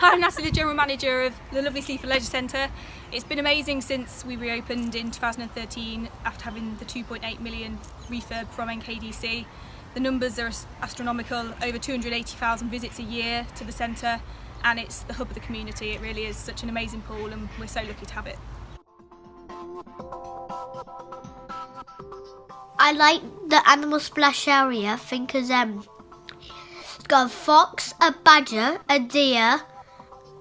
Hi, I'm Natalie, the General Manager of the lovely Sleaford Leisure Centre. It's been amazing since we reopened in 2013 after having the 2.8 million refurb from NKDC. The numbers are astronomical, over 280,000 visits a year to the centre, and it's the hub of the community. It really is such an amazing pool and we're so lucky to have it. I like the animal splash area, I think, because it's got a fox, a badger, a deer,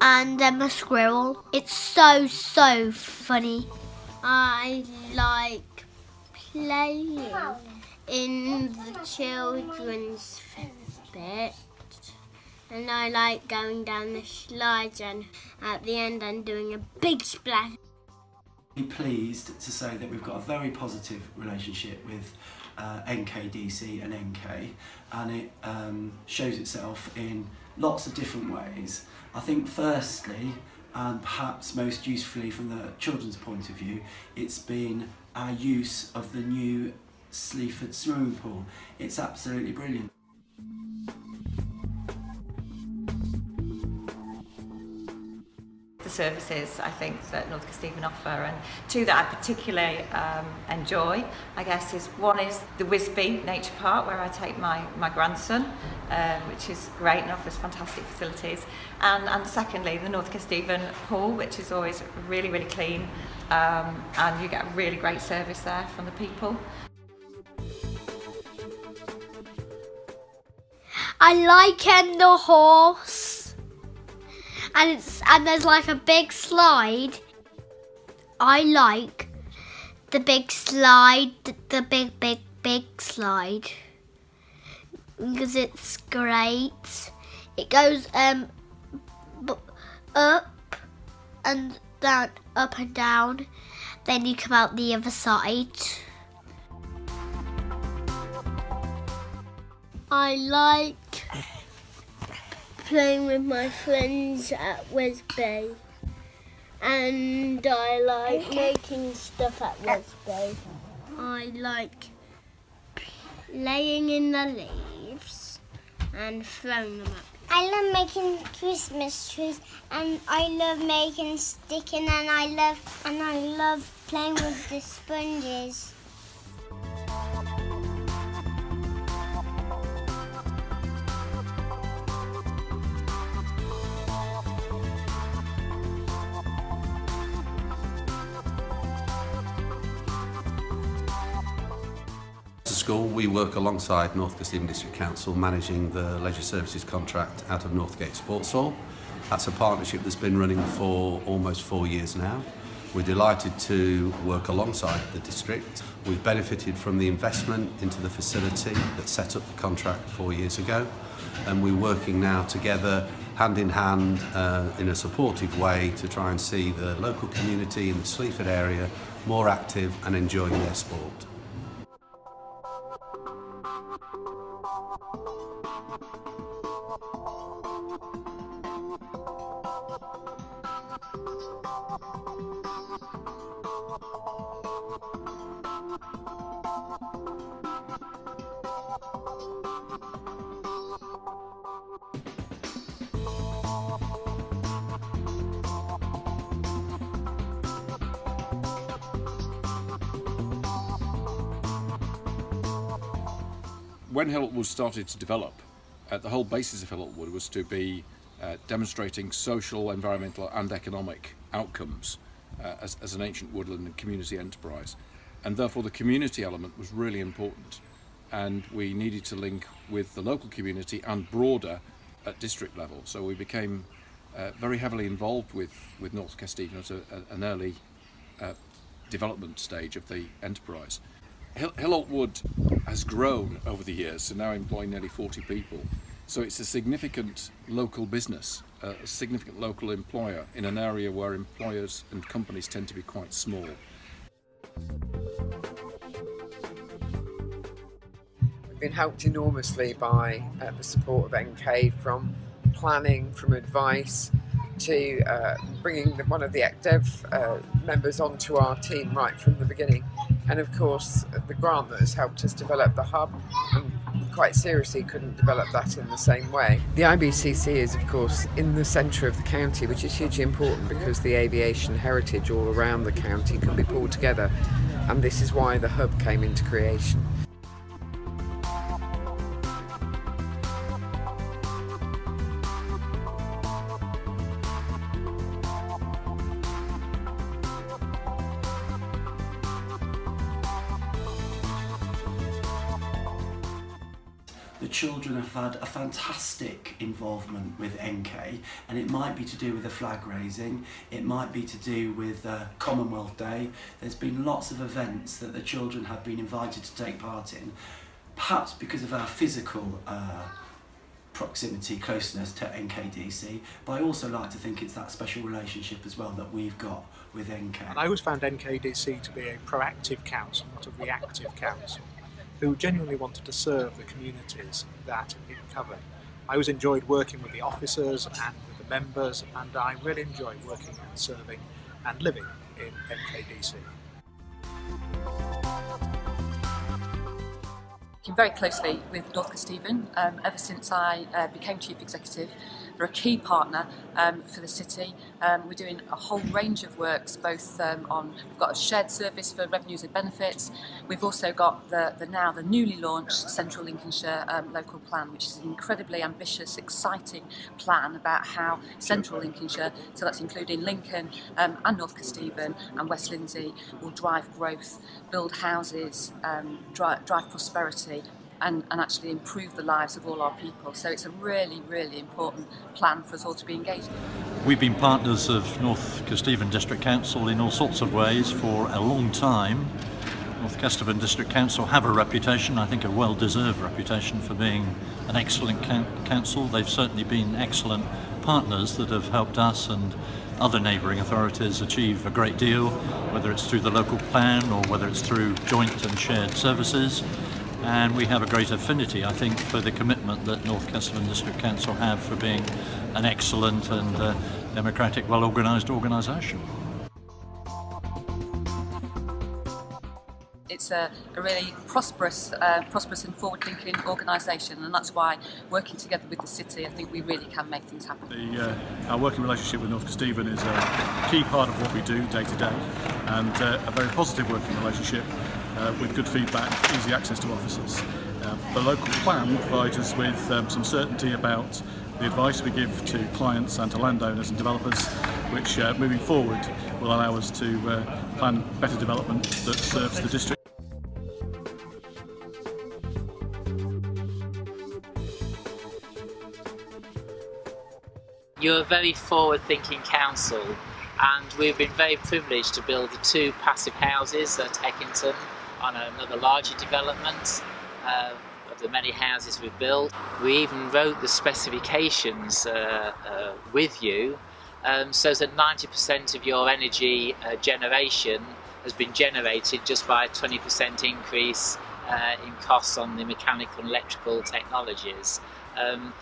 and a squirrel. It's so funny. I like playing in the children's bit, and I like going down the slides and at the end I'm doing a big splash. I'm pleased to say that we've got a very positive relationship with NKDC and NK, and it shows itself in lots of different ways. I think firstly, and perhaps most usefully from the children's point of view, it's been our use of the new Sleaford swimming pool. It's absolutely brilliant. The services I think that North Kesteven offer, and two that I particularly enjoy, I guess, is one is the Wisby Nature Park, where I take my grandson, which is great and offers fantastic facilities, and secondly the North Kesteven pool, which is always really clean, and you get a really great service there from the people. I like the horse, and there's like a big slide. I like the big slide, the big slide, because it's great. It goes up and down, up and down. Then you come out the other side. I like playing with my friends at Wisby, and I like making stuff at Wisby. I like playing in the leaves and throwing them up. I love making Christmas trees, and I love making sticking, and I love playing with the sponges. School, we work alongside North Kesteven District Council managing the leisure services contract out of Northgate Sports Hall. That's a partnership that's been running for almost 4 years now. We're delighted to work alongside the district. We've benefited from the investment into the facility that set up the contract 4 years ago, and we're working now together hand in hand in a supportive way to try and see the local community in the Sleaford area more active and enjoying their sport. When Hillotwood started to develop, the whole basis of Hillotwood was to be demonstrating social, environmental and economic outcomes as an ancient woodland and community enterprise, and therefore the community element was really important, and we needed to link with the local community and broader at district level. So we became very heavily involved with North Kesteven at an early development stage of the enterprise. Hillotwood has grown over the years to now employ nearly 40 people. So it's a significant local business, a significant local employer in an area where employers and companies tend to be quite small. We've been helped enormously by the support of NK, from planning, from advice, to bringing one of the ECDEV members onto our team right from the beginning. and of course the grant that has helped us develop the hub, and quite seriously couldn't develop that in the same way. The IBCC is of course in the centre of the county, which is hugely important because the aviation heritage all around the county can be pulled together, and this is why the hub came into creation. The children have had a fantastic involvement with NK, and it might be to do with the flag raising, it might be to do with Commonwealth Day. There's been lots of events that the children have been invited to take part in, perhaps because of our physical proximity, closeness to NKDC, but I also like to think it's that special relationship as well that we've got with NK. And I always found NKDC to be a proactive council, not a reactive council, who genuinely wanted to serve the communities that it covered. I always enjoyed working with the officers and with the members, and I really enjoy working and serving and living in NKDC. Working very closely with North Kesteven ever since I became Chief Executive. They're a key partner for the city. We're doing a whole range of works, both we've got a shared service for revenues and benefits. We've also got the newly launched Central Lincolnshire local plan, which is an incredibly ambitious, exciting plan about how Central Lincolnshire, so that's including Lincoln and North Kesteven and West Lindsey, will drive growth, build houses, drive prosperity, and actually improve the lives of all our people. So it's a really, really important plan for us all to be engaged in. We've been partners of North Kesteven District Council in all sorts of ways for a long time. North Kesteven District Council have a reputation, I think a well-deserved reputation, for being an excellent council. They've certainly been excellent partners that have helped us and other neighbouring authorities achieve a great deal, whether it's through the local plan or whether it's through joint and shared services. And we have a great affinity, I think, for the commitment that North Kesteven District Council have for being an excellent and democratic, well-organised organisation. It's a really prosperous and forward-thinking organisation, and that's why working together with the city, I think we really can make things happen. Our working relationship with North Kesteven is a key part of what we do day to day, and a very positive working relationship with good feedback, easy access to officers. The local plan provides us with some certainty about the advice we give to clients and to landowners and developers, which moving forward will allow us to plan better development that serves the district. You're a very forward-thinking council, and we've been very privileged to build the 2 passive houses at Eckington on another larger development of the many houses we've built. We even wrote the specifications with you, so that 90% of your energy generation has been generated just by a 20% increase in costs on the mechanical and electrical technologies.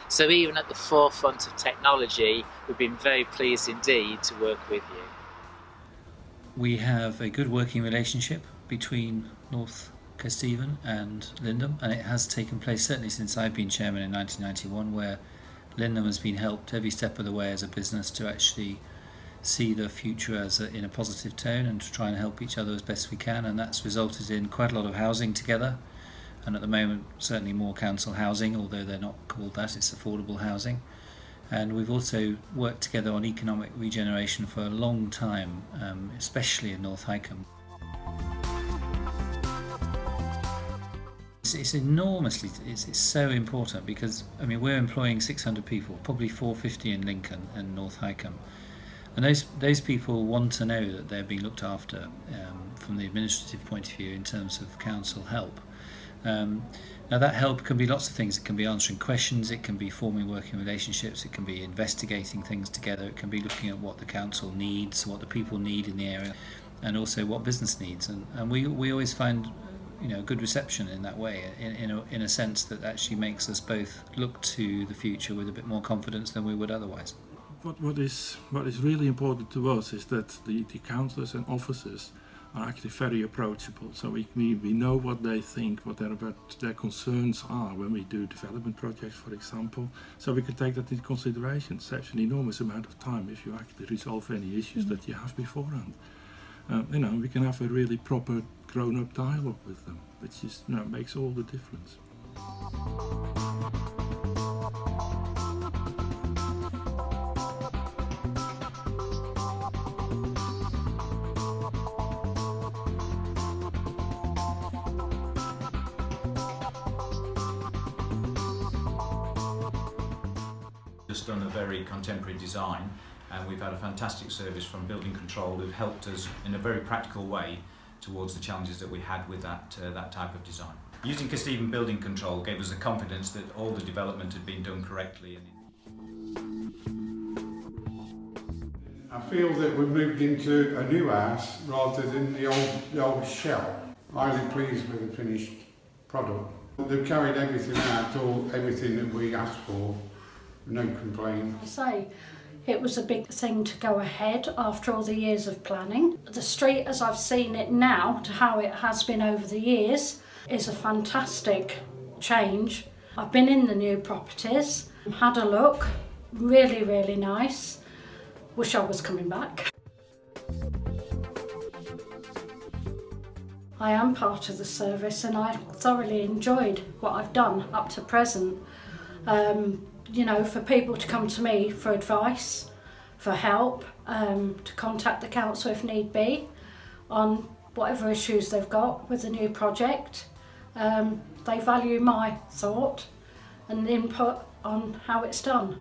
So even at the forefront of technology, we've been very pleased indeed to work with you. We have a good working relationship between North Kesteven and Lindum, and it has taken place certainly since I've been chairman in 1991, where Lindum has been helped every step of the way as a business to actually see the future as in a positive tone and to try and help each other as best we can, and that's resulted in quite a lot of housing together. And at the moment, certainly more council housing, although they're not called that, it's affordable housing. And we've also worked together on economic regeneration for a long time, especially in North Hykeham. It's enormously, it's so important because, I mean, we're employing 600 people, probably 450 in Lincoln and North Hykeham. And those people want to know that they're being looked after from the administrative point of view in terms of council help. Now that help can be lots of things. It can be answering questions, it can be forming working relationships, it can be investigating things together, it can be looking at what the council needs, what the people need in the area, and also what business needs. And we always find, you know, good reception in that way, in a sense that actually makes us both look to the future with a bit more confidence than we would otherwise. What is really important to us is that the councillors and officers are actually very approachable. So we know what they think, what their concerns are when we do development projects, for example. So we can take that into consideration. It saves an enormous amount of time if you actually resolve any issues that you have beforehand. We can have a really proper grown-up dialogue with them, which is, makes all the difference. Just done a very contemporary design, and we've had a fantastic service from Building Control who've helped us in a very practical way towards the challenges that we had with that type of design. Using Kesteven Building Control gave us the confidence that all the development had been done correctly. I feel that we've moved into a new house rather than the old shell. Highly pleased with the finished product. They've carried everything out, everything that we asked for. No complaints. It was a big thing to go ahead after all the years of planning. The street as I've seen it now to how it has been over the years is a fantastic change. I've been in the new properties, had a look, really, really nice. Wish I was coming back. I am part of the service and I thoroughly enjoyed what I've done up to present. For people to come to me for advice, for help, to contact the council if need be on whatever issues they've got with the new project. They value my thought and input on how it's done.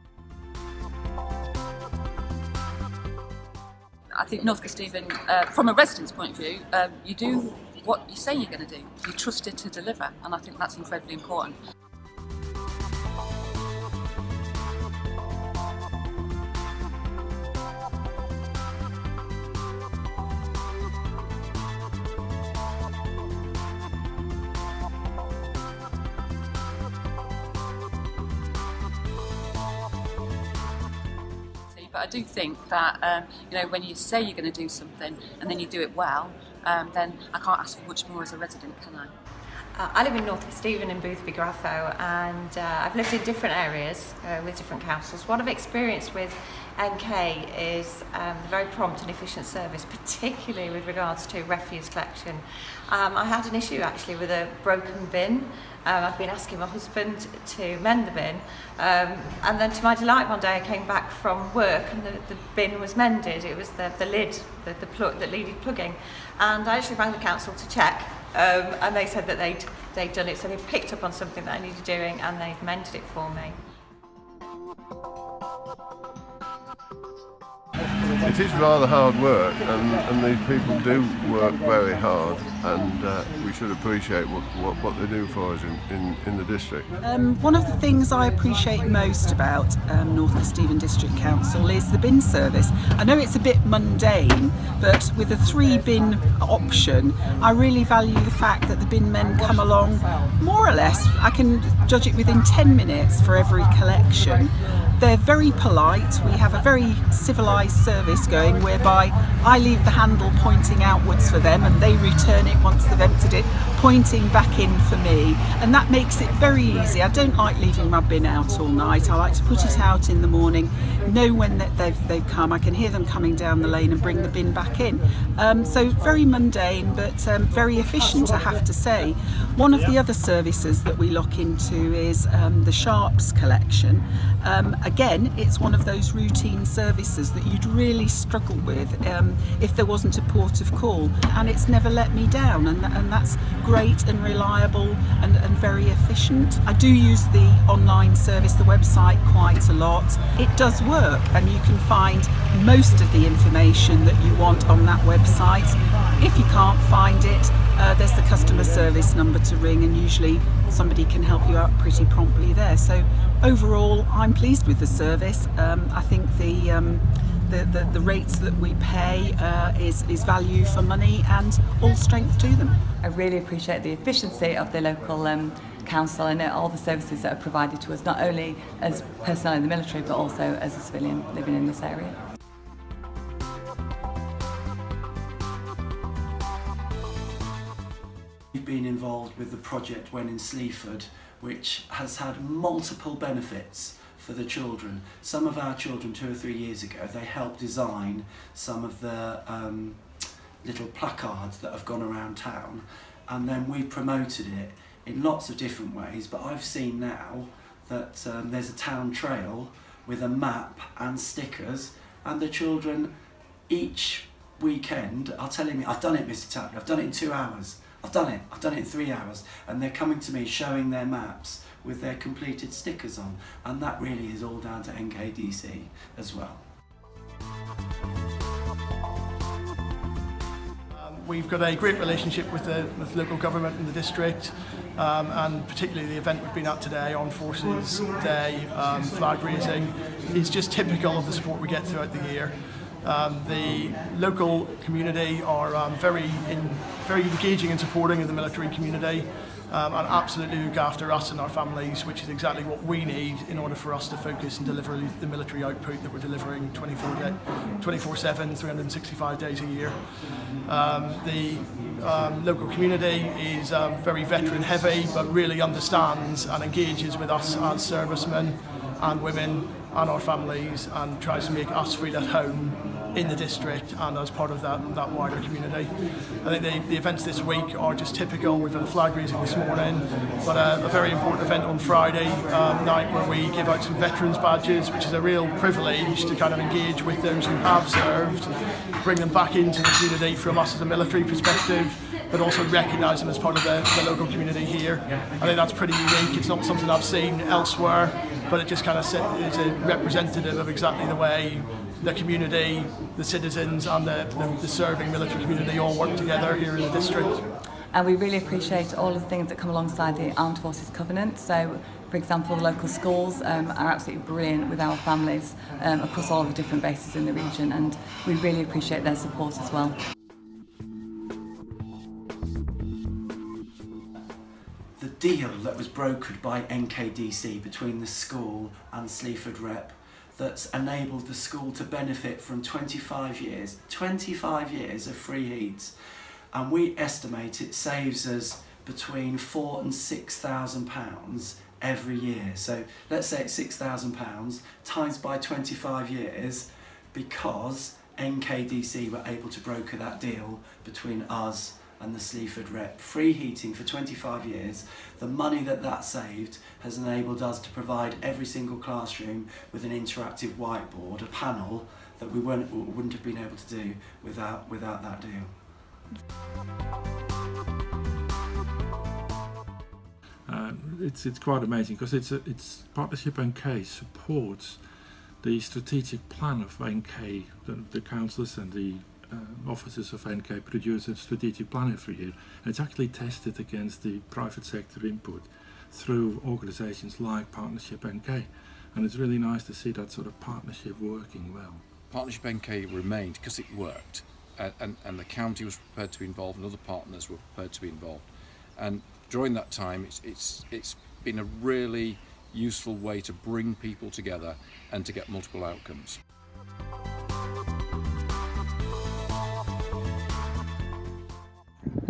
I think North Kesteven, from a resident's point of view, you do what you say you're going to do. You're trusted to deliver, and I think that's incredibly important. But I do think that when you say you're going to do something and then you do it well, then I can't ask for much more as a resident, can I? I live in North Kesteven in Boothby Grafo, and I've lived in different areas with different councils. What I've experienced with NK is the very prompt and efficient service, particularly with regards to refuse collection. I had an issue actually with a broken bin. I've been asking my husband to mend the bin, and then to my delight one day I came back from work and the bin was mended. It was the lid, the plug that needed plugging, and I actually rang the council to check, and they said that they'd done it, so they picked up on something that I needed doing and they'd mended it for me. It is rather hard work, and these people do work very hard, and we should appreciate what they do for us in the district. One of the things I appreciate most about North Kesteven District Council is the bin service. I know it's a bit mundane, but with a 3-bin option, I really value the fact that the bin men come along more or less. I can judge it within 10 minutes for every collection. They're very polite. We have a very civilised service going whereby I leave the handle pointing outwards for them and they return it once they've emptied it, pointing back in for me, and that makes it very easy. I don't like leaving my bin out all night. I like to put it out in the morning, know when they've come. I can hear them coming down the lane and bring the bin back in. So very mundane, but very efficient, I have to say. One of the other services that we look into is the Sharps collection. Again, it's one of those routine services that you'd really struggle with if there wasn't a port of call, and it's never let me down, and that's great and reliable and very efficient. I do use the online service, the website, quite a lot. It does work, and you can find most of the information that you want on that website. If you can't find it, there's the customer service number to ring, and usually somebody can help you out pretty promptly there. So overall, I'm pleased with the service. I think the rates that we pay is value for money and all strength to them. I really appreciate the efficiency of the local council and all the services that are provided to us, not only as personnel in the military but also as a civilian living in this area. We've been involved with the project When in Sleaford, which has had multiple benefits for the children. Some of our children 2 or 3 years ago, they helped design some of the little placards that have gone around town, and then we promoted it in lots of different ways. But I've seen now that there's a town trail with a map and stickers, and the children each weekend are telling me, I've done it, Mr. Tapley, I've done it in 2 hours, I've done it in 3 hours, and they're coming to me showing their maps with their completed stickers on, and that really is all down to NKDC as well. We've got a great relationship with local government in the district, and particularly the event we've been at today, Armed Forces Day, flag raising, is just typical of the support we get throughout the year. The local community are very engaging and supporting of the military community, and absolutely look after us and our families, which is exactly what we need in order for us to focus and deliver the military output that we're delivering 24/7, 365 days a year. The local community is very veteran heavy, but really understands and engages with us as servicemen and women and our families, and tries to make us feel at home in the district and as part of that wider community. I think the events this week are just typical. We've had a flag raising this morning, but a very important event on Friday night where we give out some veterans badges, which is a real privilege to kind of engage with those who have served, bring them back into the community from us as a military perspective, but also recognise them as part of the local community here. I think that's pretty unique. It's not something I've seen elsewhere, but it just kind of is a representative of exactly the way the community, the citizens and the serving military community all work together here in the district. And we really appreciate all of the things that come alongside the Armed Forces Covenant. So, for example, the local schools are absolutely brilliant with our families across all of the different bases in the region, and we really appreciate their support as well. The deal that was brokered by NKDC between the school and Sleaford Rep that's enabled the school to benefit from 25 years of free heats, and we estimate it saves us between £4,000 and £6,000 every year. So let's say it's £6,000 times by 25 years, because NKDC were able to broker that deal between us and the Sleaford Rep. Free heating for 25 years. The money that saved has enabled us to provide every single classroom with an interactive whiteboard, a panel that we wouldn't have been able to do without that deal. It's quite amazing, because it's Partnership NK supports the strategic plan of NK. The councillors and the officers of NK produce a strategic plan every year, and it's actually tested against the private sector input through organisations like Partnership NK, and it's really nice to see that sort of partnership working well. Partnership NK remained because it worked, and the county was prepared to be involved, and other partners were prepared to be involved, and during that time it's been a really useful way to bring people together and to get multiple outcomes.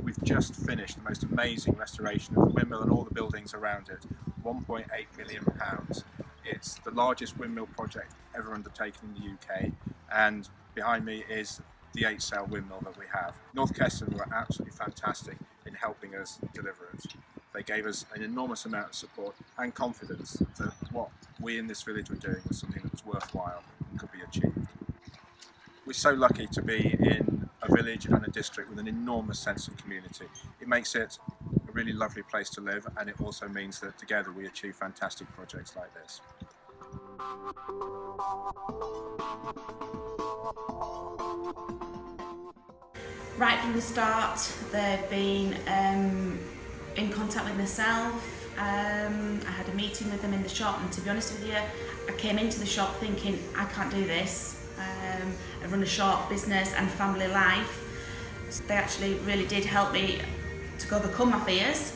We've just finished the most amazing restoration of the windmill and all the buildings around it. £1.8 million. It's the largest windmill project ever undertaken in the UK, and behind me is the 8-cell windmill that we have. North Keston were absolutely fantastic in helping us deliver it. They gave us an enormous amount of support and confidence that what we in this village were doing was something that was worthwhile and could be achieved. We're so lucky to be in a village and a district with an enormous sense of community. It makes it a really lovely place to live, and it also means that together we achieve fantastic projects like this. Right from the start, they've been in contact with myself. I had a meeting with them in the shop, and to be honest with you, I came into the shop thinking, I can't do this. I run a shop, business and family life. So they actually really did help me to overcome my fears,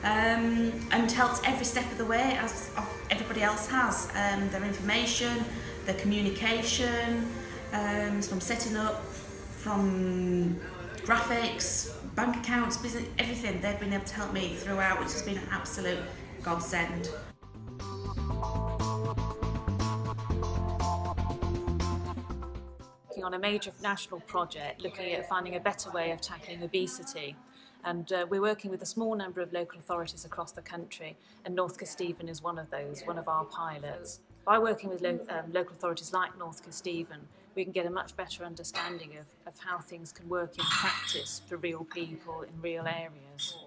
and helped every step of the way, as everybody else has. Their information, their communication, from setting up, from graphics, bank accounts, business, everything. They've been able to help me throughout, which has been an absolute godsend. On a major national project looking at finding a better way of tackling obesity, and we're working with a small number of local authorities across the country, and North Kesteven is one of those, one of our pilots. By working with local authorities like North Kesteven, we can get a much better understanding of how things can work in practice for real people in real areas.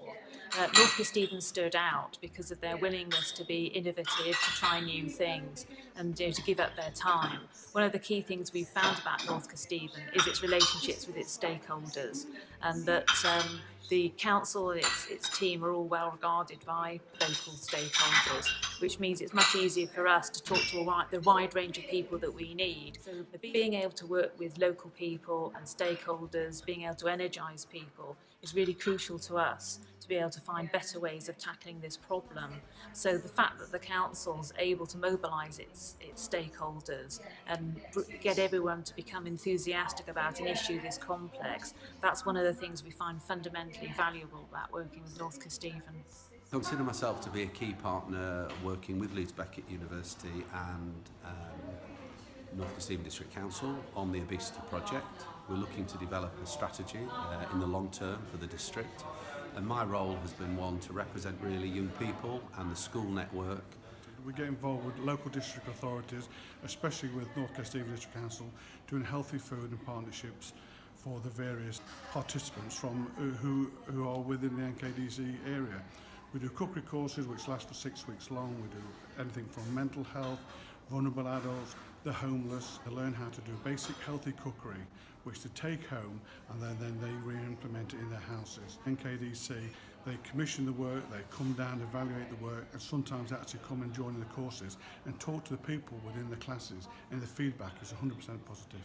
North Kesteven stood out because of their willingness to be innovative, to try new things, and to give up their time. One of the key things we've found about North Kesteven is its relationships with its stakeholders, and that the council and its team are all well regarded by local stakeholders, which means it's much easier for us to talk to the wide range of people that we need. So being able to work with local people and stakeholders, being able to energise people, is really crucial to us to be able to find better ways of tackling this problem. So the fact that the council's able to mobilise its stakeholders and get everyone to become enthusiastic about an issue this complex, that's one of the things we find fundamentally valuable about working with North Kesteven. I consider myself to be a key partner working with Leeds Beckett University and North Kesteven District Council on the obesity project. We're looking to develop a strategy in the long term for the district, and my role has been one to represent really young people and the school network. We get involved with local district authorities, especially with North Kesteven District Council, doing healthy food and partnerships for the various participants from who are within the NKDC area. We do cookery courses which last for 6 weeks long. We do anything from mental health, vulnerable adults, the homeless. They learn how to do basic healthy cookery, which they take home and then they re-implement it in their houses. NKDC, they commission the work, they come down, evaluate the work, and sometimes actually come and join in the courses and talk to the people within the classes, and the feedback is 100% positive.